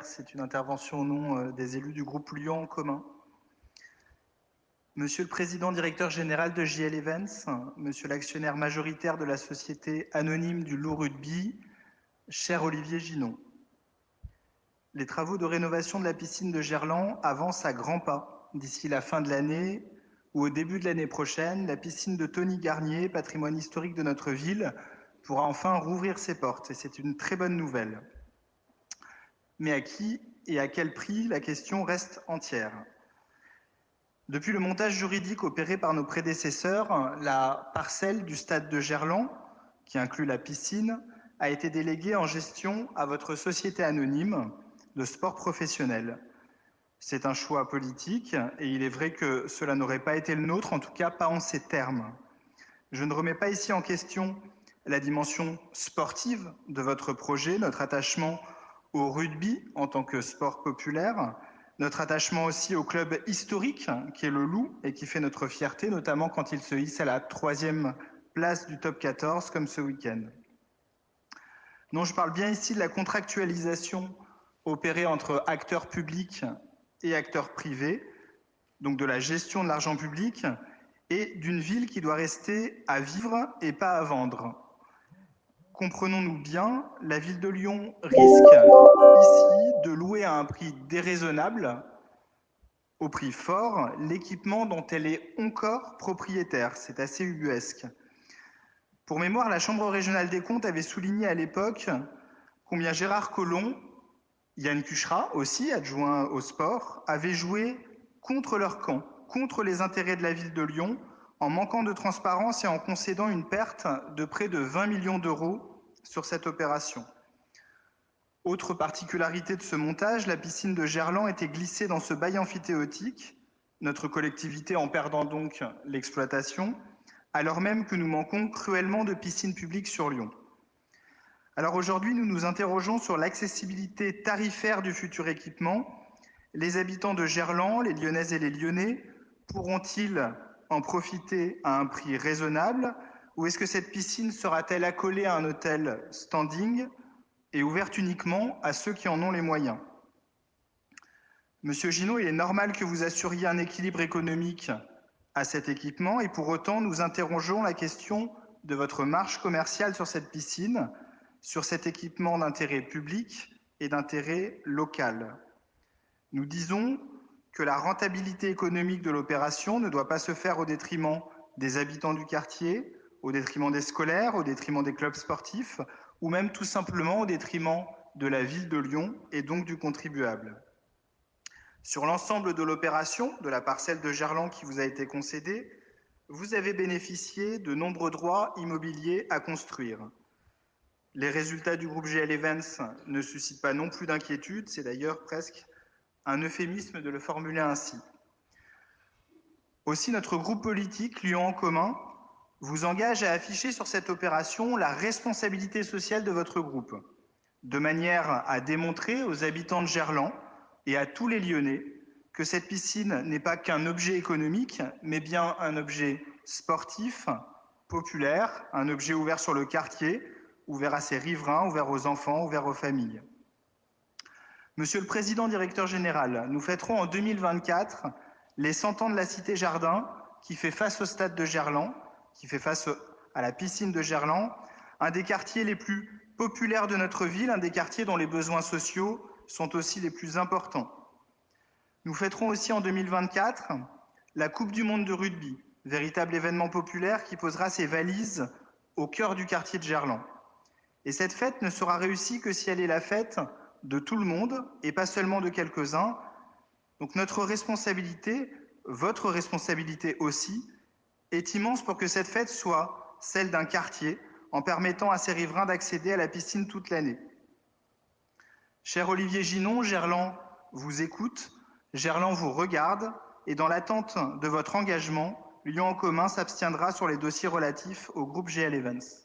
C'est une intervention au nom des élus du groupe Lyon en commun. Monsieur le Président directeur général de JL Events, Monsieur l'actionnaire majoritaire de la société anonyme du Loup Rugby, cher Olivier Ginon. Les travaux de rénovation de la piscine de Gerland avancent à grands pas. D'ici la fin de l'année ou au début de l'année prochaine, la piscine de Tony Garnier, patrimoine historique de notre ville, pourra enfin rouvrir ses portes. Et c'est une très bonne nouvelle. Mais à qui et à quel prix, la question reste entière. Depuis le montage juridique opéré par nos prédécesseurs, la parcelle du stade de Gerland, qui inclut la piscine, a été déléguée en gestion à votre société anonyme de sport professionnel. C'est un choix politique et il est vrai que cela n'aurait pas été le nôtre, en tout cas pas en ces termes. Je ne remets pas ici en question la dimension sportive de votre projet, notre attachement au rugby en tant que sport populaire, notre attachement aussi au club historique qui est le Loup et qui fait notre fierté, notamment quand il se hisse à la 3e place du top 14 comme ce week-end. Non, je parle bien ici de la contractualisation opérée entre acteurs publics et acteurs privés, donc de la gestion de l'argent public et d'une ville qui doit rester à vivre et pas à vendre. Comprenons-nous bien, la ville de Lyon risque ici de louer à un prix déraisonnable, au prix fort, l'équipement dont elle est encore propriétaire. C'est assez ubuesque. Pour mémoire, la Chambre régionale des comptes avait souligné à l'époque combien Gérard Collomb, Yann Cucherat aussi, adjoint au sport, avaient joué contre leur camp, contre les intérêts de la ville de Lyon, en manquant de transparence et en concédant une perte de près de 20 millions d'euros sur cette opération. Autre particularité de ce montage, la piscine de Gerland était glissée dans ce bail amphithéotique, notre collectivité en perdant donc l'exploitation, alors même que nous manquons cruellement de piscines publiques sur Lyon. Alors aujourd'hui, nous nous interrogeons sur l'accessibilité tarifaire du futur équipement. Les habitants de Gerland, les Lyonnaises et les Lyonnais, pourront-ils en profiter à un prix raisonnable ou est-ce que cette piscine sera-t-elle accolée à un hôtel standing et ouverte uniquement à ceux qui en ont les moyens? Monsieur Ginon, il est normal que vous assuriez un équilibre économique à cet équipement et pour autant, nous interrogeons la question de votre marge commerciale sur cette piscine, sur cet équipement d'intérêt public et d'intérêt local. Nous disons que la rentabilité économique de l'opération ne doit pas se faire au détriment des habitants du quartier, au détriment des scolaires, au détriment des clubs sportifs, ou même tout simplement au détriment de la ville de Lyon et donc du contribuable. Sur l'ensemble de l'opération, de la parcelle de Gerland qui vous a été concédée, vous avez bénéficié de nombreux droits immobiliers à construire. Les résultats du groupe GL Events ne suscitent pas non plus d'inquiétude, c'est d'ailleurs presque un euphémisme de le formuler ainsi. Aussi, notre groupe politique, Lyon en commun, vous engage à afficher sur cette opération la responsabilité sociale de votre groupe, de manière à démontrer aux habitants de Gerland et à tous les Lyonnais que cette piscine n'est pas qu'un objet économique, mais bien un objet sportif, populaire, un objet ouvert sur le quartier, ouvert à ses riverains, ouvert aux enfants, ouvert aux familles. Monsieur le Président directeur général, nous fêterons en 2024 les 100 ans de la Cité Jardin qui fait face au stade de Gerland, qui fait face à la piscine de Gerland, un des quartiers les plus populaires de notre ville, un des quartiers dont les besoins sociaux sont aussi les plus importants. Nous fêterons aussi en 2024 la Coupe du monde de rugby, véritable événement populaire qui posera ses valises au cœur du quartier de Gerland. Et cette fête ne sera réussie que si elle est la fête de tout le monde et pas seulement de quelques-uns. Donc notre responsabilité, votre responsabilité aussi, est immense pour que cette fête soit celle d'un quartier en permettant à ses riverains d'accéder à la piscine toute l'année. Cher Olivier Ginon, Gerland vous écoute, Gerland vous regarde et dans l'attente de votre engagement, Lyon en commun s'abstiendra sur les dossiers relatifs au groupe GL Events.